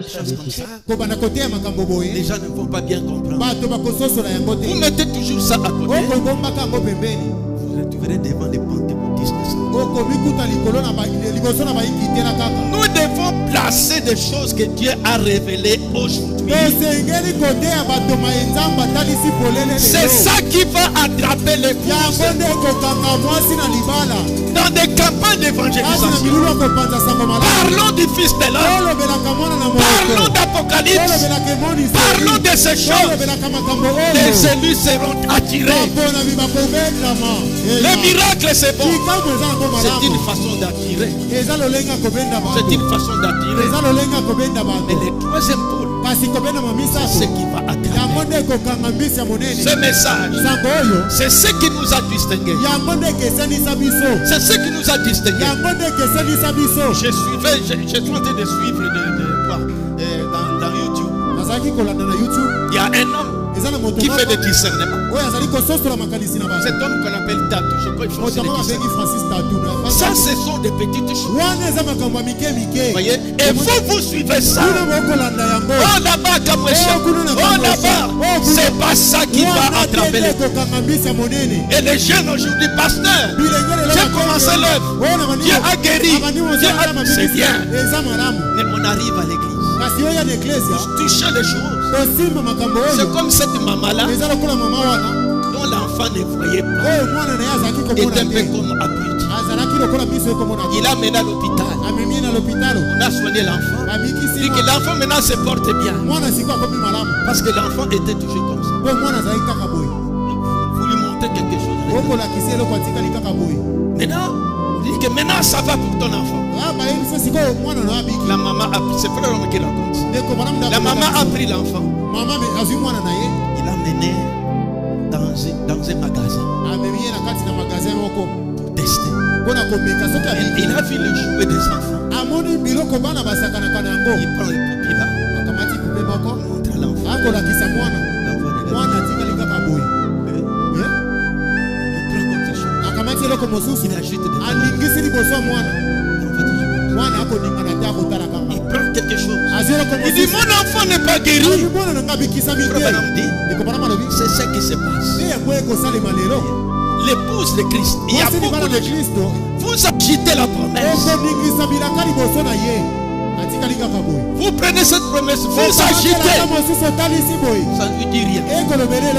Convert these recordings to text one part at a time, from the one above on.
choses comme ça, les gens ne vont pas bien comprendre. Vous mettez toujours ça à côté. Vous le trouverez devant les pentecôtistes. Nous devons placer des choses que Dieu a révélées aujourd'hui. C'est ça qui va attraper les pouces dans des campagnes d'évangélisation. Parlons du Fils de l'homme. Parlons d'Apocalypse. Parlons de ces choses. Les élus seront attirés. Le miracle, c'est bon. C'est une façon d'attirer. C'est une façon d'attirer. Mais le troisième pôle, c'est ce qui va attraper. Ce message, c'est ce qui nous a distingués. C'est ce qui nous a distingués. Je suis en train de suivre dans YouTube. Il y a un homme qui fait des discernements. Cet homme qu'on appelle Tatou, je crois qu'il fait des discernements. Ça, ce sont des petites choses. Voyez? Et vous suivez ça. Oh là-bas, oh là-bas. C'est pas ça qui va attraper les. Et les jeunes aujourd'hui, pasteur, j'ai commencé l'œuvre. Dieu a guéri. C'est bien. Mais on arrive à l'église. Toucher les choses. C'est comme cette maman-là dont l'enfant ne voyait pas. Il est un peu comme abruti. Il a mené à l'hôpital. On a soigné l'enfant. Il dit que l'enfant maintenant se porte bien. Parce que l'enfant était toujours comme ça. Vous lui montrez quelque chose. Maintenant, il dit que maintenant ça va pour ton enfant. La maman a pris, c'est frère qui raconte. La maman a pris l'enfant. Il l'a mené dans un magasin pour tester. Il a vu le jouet des enfants. Il prend le poupée là. Il montre à l'enfant. Il prend quelque chose. Il ajoute des il prend quelque chose. Il dit mon enfant n'est pas guéri. C'est ce qui se passe. L'épouse de Christ. Il y a beaucoup de Christ. Vous agitez la promesse. Vous prenez cette promesse. Vous agitez. Ça ne veut dire rien.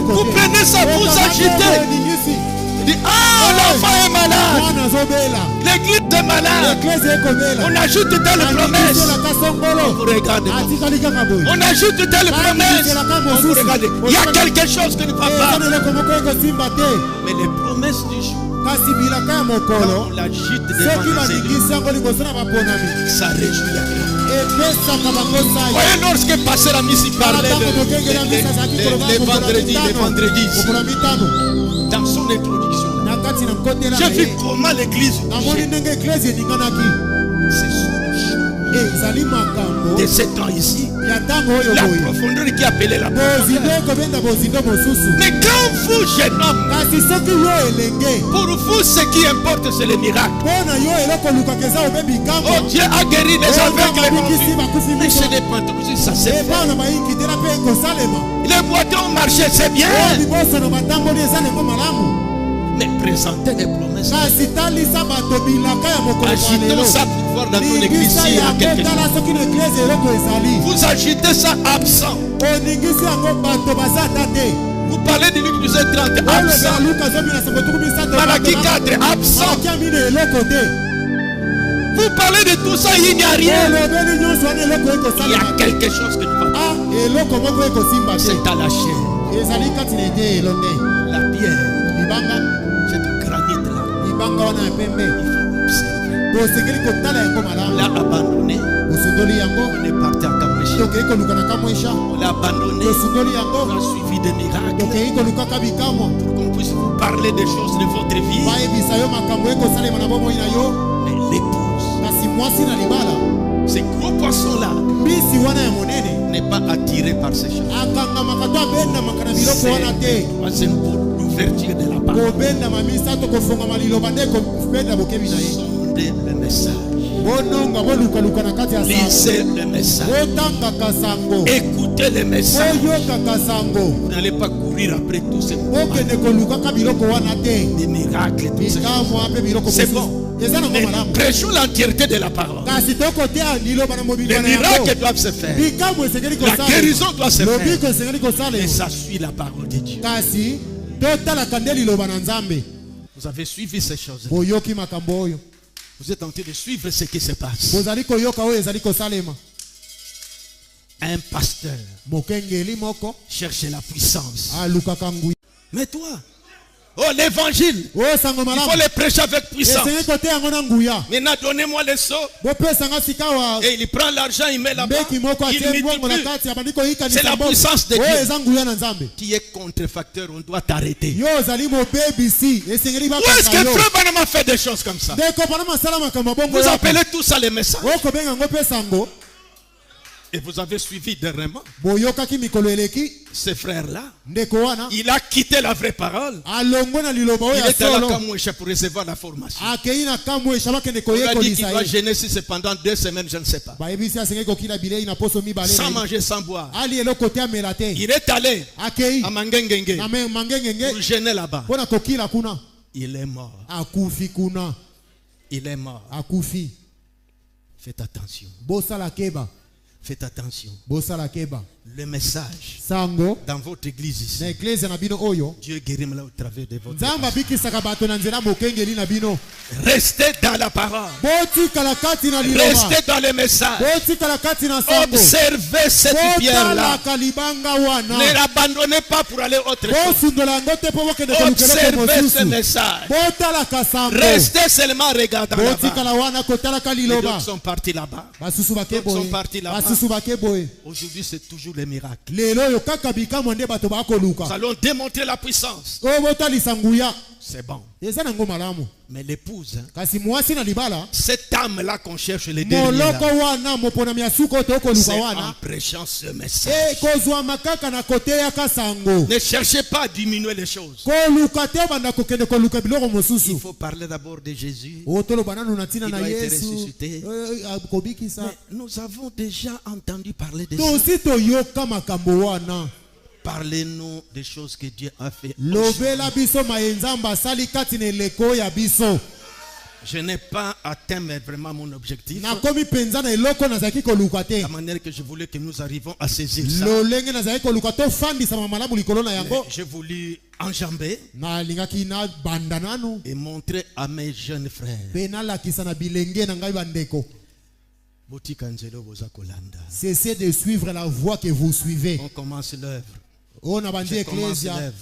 Vous prenez ça. Vous agitez. Ah, l'enfant est malade. L'église est malade. On ajoute telle promesse. Vous regardez. On ajoute telle promesse. Vous regardez. Il y a quelque chose qui ne va pas. Mais les promesses du jour, quand on l'agite devant les élus, ça réjouit la grande. Voyez, lorsque pasteur a mis ici parlait les vendredis, dans son introduction, j'ai vu comment l'église c'est sous le jour de ces temps ici, la profondeur qui appelait la profondeur. Mais quand vous, jeune homme, pour vous ce qui importe c'est le miracle. Oh, Dieu a guéri les aveugles. Mais ce n'est pas tout ça, c'est fait. Les boiteux ont marché, c'est bien. Mais présenter les promesses. Agitons ça pour voir dans ton église s'il y a quelque chose. Vous agitez ça absent. Vous parlez de Luc 12:30 absent. Malachie 4 absent. Vous parlez de tout ça, il n'y a rien. Il y a quelque chose que nous va pas. C'est à la chair. La pierre. C'est du granit là. Il faut observer. On l'a abandonné. On est parti à Kamouécha. On l'a abandonné. On a suivi des miracles. Pour qu'on puisse vous parler des choses de votre vie. Mais l'épouse, ces gros poissons-là, n'est pas attiré par ces choses. C'est pour l'ouverture de la parole. Sondez le message. Lisez le message. Écoutez le message. Vous n'allez pas courir après tout ce des miracles, tout ce. C'est bon. Mais nous prêchons l'entièreté de la parole. Les miracles doivent se faire. La guérison doit se faire. Et ça suit la parole de Dieu. Vous avez suivi ces choses. Vous êtes en train de suivre ce qui se passe. Un pasteur cherche la puissance. Mais toi, oh, l'évangile, il faut le prêcher avec puissance. Maintenant, donnez-moi le seau. Et il prend l'argent, il met là-bas. Il multiplie. C'est la puissance de Dieu. Qui est contrefacteur, on doit t'arrêter. Où est-ce que Frère Branham a fait des choses comme ça? Vous appelez tout ça les messages. Et vous avez suivi dernièrement ce frère-là. Il a quitté la vraie parole. Il est à la Kamouécha pour recevoir la formation. Il a dit qu'il doit gêner si c'est pendant 2 semaines, je ne sais pas. Sans manger, sans boire. Il est allé à Mangengenge pour gêner là-bas. Il est mort. Il est mort. Faites attention. Faites attention. Le message dans votre église ici, Dieu guérit au travers de votre église. Restez dans la parole. Restez dans le message. Observez cette pierre-là. Ne l'abandonnez pas pour aller autre chose. Observez ce message. Restez seulement regardant là-bas. Les autres sont partis là-bas. Sont partis là-bas. Aujourd'hui, c'est toujours les miracles. Nous allons démontrer la puissance. C'est bon. Mais l'épouse, cette âme-là qu'on cherche les derniers, c'est en prêchant ce message. Ne cherchez pas à diminuer les choses. Il faut parler d'abord de Jésus. Il doit être ressuscité. Mais nous avons déjà entendu parler de ça. Parlez-nous des choses que Dieu a fait. Je n'ai pas atteint vraiment mon objectif. La manière que je voulais que nous arrivions à saisir ça. J'ai voulu enjamber et montrer à mes jeunes frères. Cessez de suivre la voie que vous suivez. On commence l'œuvre. Oh, Nabandi Ecclesia.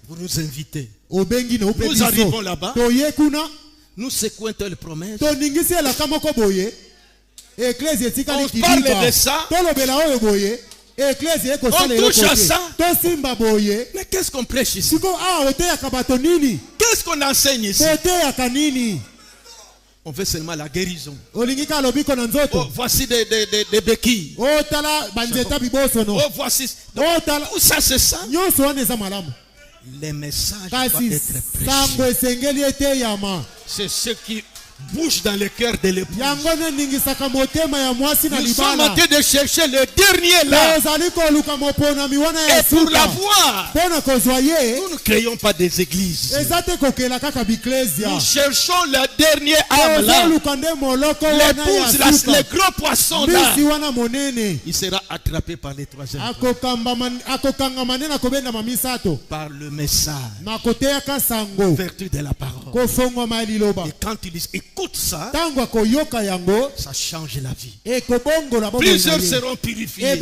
Vous nous invitez. Nous arrivons là-bas. Nous secouons telle promesse. On parle de ça. On touche à ça. Mais qu'est-ce qu'on prêche ici? Qu'est-ce qu'on enseigne ici? On veut seulement la guérison. Oh, voici des béquilles. Oh, voici. Où ça c'est ça? Les messages doivent être prêchés. C'est ce qui bouge dans le cœur de l'épouse. Nous sommes en train de chercher le dernier là. Et pour l'avoir, nous ne créons pas des églises. Nous cherchons le dernier âme là. L'épouse là, le gros poisson là. Il sera attrapé par les 3e. Par le message. Vertu de la parole. Et quand il écoute ça, ça change la vie. Plusieurs seront purifiés,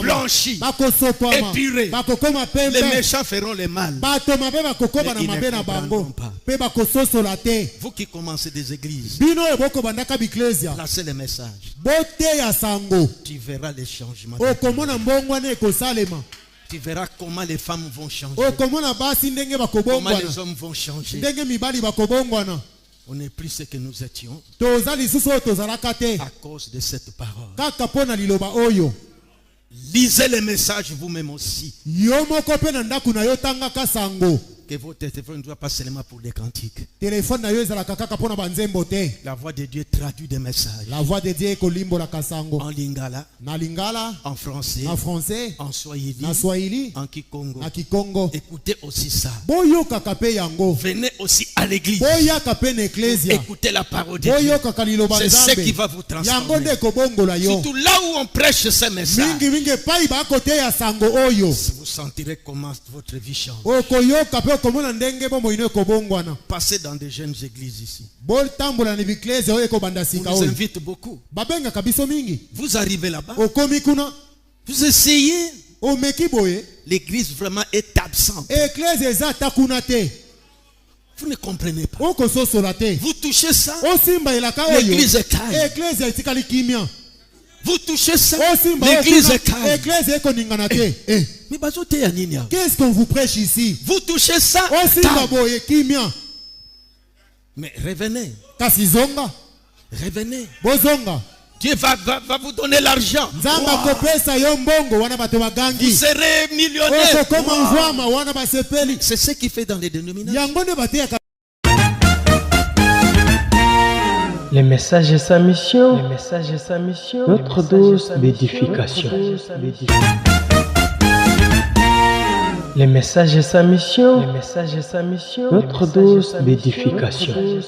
blanchis, épurés. Les méchants feront le mal. Mais ils ne comprendront pas. Vous qui commencez des églises, placez les messages. Tu verras les changements. Tu verras comment les femmes vont changer. Comment les hommes vont changer. On n'est plus ce que nous étions à cause de cette parole. Lisez les messages vous-même aussi. que votre téléphone ne doit pas seulement pour les cantiques. Téléphone na yo ezalaka kaka pona banzembo te. La voix de Dieu traduit des messages. La voix de Dieu ekolimbola kasango. En lingala, na lingala, en français, en swahili, na swahili, en kikongo, na kikongo. Écoutez aussi ça. Boyoka kape yango. Venez aussi à l'église. Boya kape na ecclesia. Écoutez la parole de Dieu. C'est ce qui va vous transformer. Yango nde kobongola yo. Surtout là où on prêche ces messages. Mingi mingi pai ba kote ya sango oyo. Vous sentirez comment votre vie change. Okoyoka pe komona ndenge bombo ino kobongwana. Passez dans des jeunes églises ici. Bol tambola ni bikleze oyo kobanda sika oyo. On vous invite beaucoup. Babenga kabiso mingi. Vous arrivez là-bas. Okomi kuna. Vous essayez. Omeki boye. L'église vraiment est absente. Église ezata kuna te. Vous ne comprenez pas. Vous touchez ça. L'église est calme. Vous touchez ça. L'église est calme. Mais qu'est-ce qu'on vous prêche ici? Vous touchez ça. Mais revenez. Revenez. Dieu va vous donner l'argent. Vous serez millionnaire. C'est ce qu'il fait dans les dénominations. Les messages et sa mission. Notre dose d'édification. Les messages et sa mission. Notre dose d'édification.